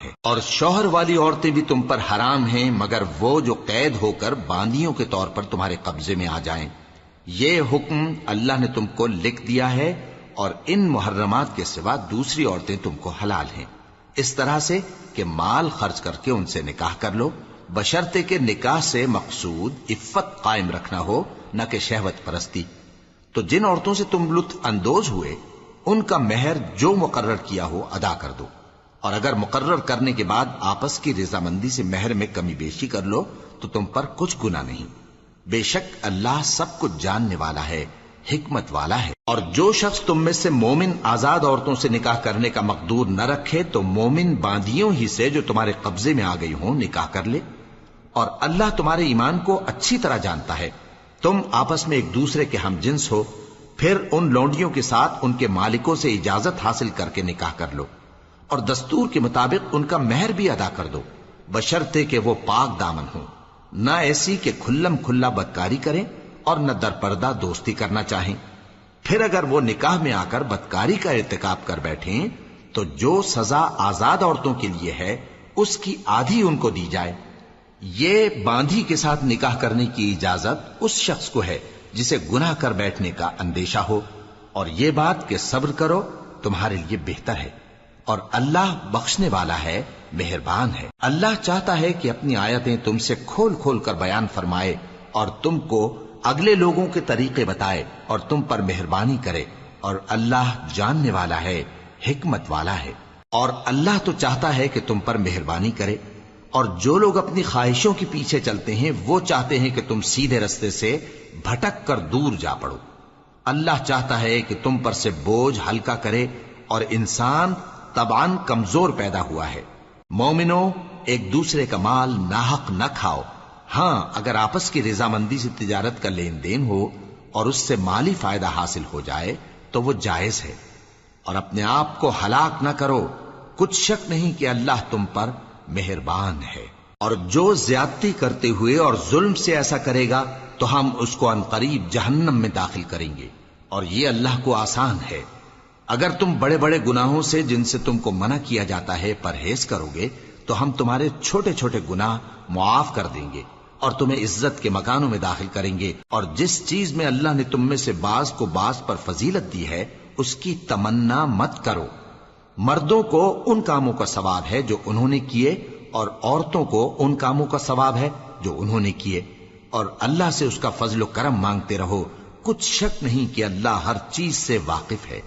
اور شوہر والی عورتیں بھی تم پر حرام ہیں مگر وہ جو قید ہو کر باندیوں کے طور پر تمہارے قبضے میں آ جائیں۔ یہ حکم اللہ نے تم کو لکھ دیا ہے، اور ان محرمات کے سوا دوسری عورتیں تم کو حلال ہیں، اس طرح سے کہ مال خرچ کر کے ان سے نکاح کر لو، بشرطے کہ نکاح سے مقصود عفت قائم رکھنا ہو، نہ کہ شہوت پرستی۔ تو جن عورتوں سے تم لطف اندوز ہوئے ان کا مہر جو مقرر کیا ہو ادا کر دو، اور اگر مقرر کرنے کے بعد آپس کی رضامندی سے مہر میں کمی بیشی کر لو تو تم پر کچھ گناہ نہیں۔ بے شک اللہ سب کچھ جاننے والا ہے، حکمت والا ہے۔ اور جو شخص تم میں سے مومن آزاد عورتوں سے نکاح کرنے کا مقدور نہ رکھے تو مومن باندیوں ہی سے جو تمہارے قبضے میں آ گئی ہوں نکاح کر لے، اور اللہ تمہارے ایمان کو اچھی طرح جانتا ہے۔ تم آپس میں ایک دوسرے کے ہم جنس ہو، پھر ان لونڈیوں کے ساتھ ان کے مالکوں سے اجازت حاصل کر کے نکاح کر لو، اور دستور کے مطابق ان کا مہر بھی ادا کر دو، بشرطے کہ وہ پاک دامن ہوں، نہ ایسی کہ کھلم کھلا بدکاری کریں اور نہ درپردہ دوستی کرنا چاہیں۔ پھر اگر وہ نکاح میں آ کر بدکاری کا ارتکاب کر بیٹھیں تو جو سزا آزاد عورتوں کے لیے ہے اس کی آدھی ان کو دی جائے۔ یہ باندھی کے ساتھ نکاح کرنے کی اجازت اس شخص کو ہے جسے گناہ کر بیٹھنے کا اندیشہ ہو، اور یہ بات کہ صبر کرو تمہارے لیے بہتر ہے، اور اللہ بخشنے والا ہے، مہربان ہے۔ اللہ چاہتا ہے کہ اپنی آیتیں تم سے کھول کھول کر بیان فرمائے اور تم کو اگلے لوگوں کے طریقے بتائے اور تم پر مہربانی کرے، اور اللہ جاننے والا ہے، حکمت والا ہے۔ اور اللہ تو چاہتا ہے کہ تم پر مہربانی کرے، اور جو لوگ اپنی خواہشوں کے پیچھے چلتے ہیں وہ چاہتے ہیں کہ تم سیدھے رستے سے بھٹک کر دور جا پڑو۔ اللہ چاہتا ہے کہ تم پر سے بوجھ ہلکا کرے، اور انسان طبعاً کمزور پیدا ہوا ہے۔ مومنو، ایک دوسرے کا مال ناحق نہ کھاؤ، ہاں اگر آپس کی رضامندی سے تجارت کا لین دین ہو اور اس سے مالی فائدہ حاصل ہو جائے تو وہ جائز ہے، اور اپنے آپ کو ہلاک نہ کرو، کچھ شک نہیں کہ اللہ تم پر مہربان ہے۔ اور جو زیادتی کرتے ہوئے اور ظلم سے ایسا کرے گا تو ہم اس کو عنقریب جہنم میں داخل کریں گے، اور یہ اللہ کو آسان ہے۔ اگر تم بڑے بڑے گناہوں سے جن سے تم کو منع کیا جاتا ہے پرہیز کرو گے تو ہم تمہارے چھوٹے چھوٹے گناہ معاف کر دیں گے اور تمہیں عزت کے مکانوں میں داخل کریں گے۔ اور جس چیز میں اللہ نے تم میں سے بعض کو بعض پر فضیلت دی ہے اس کی تمنا مت کرو۔ مردوں کو ان کاموں کا ثواب ہے جو انہوں نے کیے، اور عورتوں کو ان کاموں کا ثواب ہے جو انہوں نے کیے، اور اللہ سے اس کا فضل و کرم مانگتے رہو، کچھ شک نہیں کہ اللہ ہر چیز سے واقف ہے۔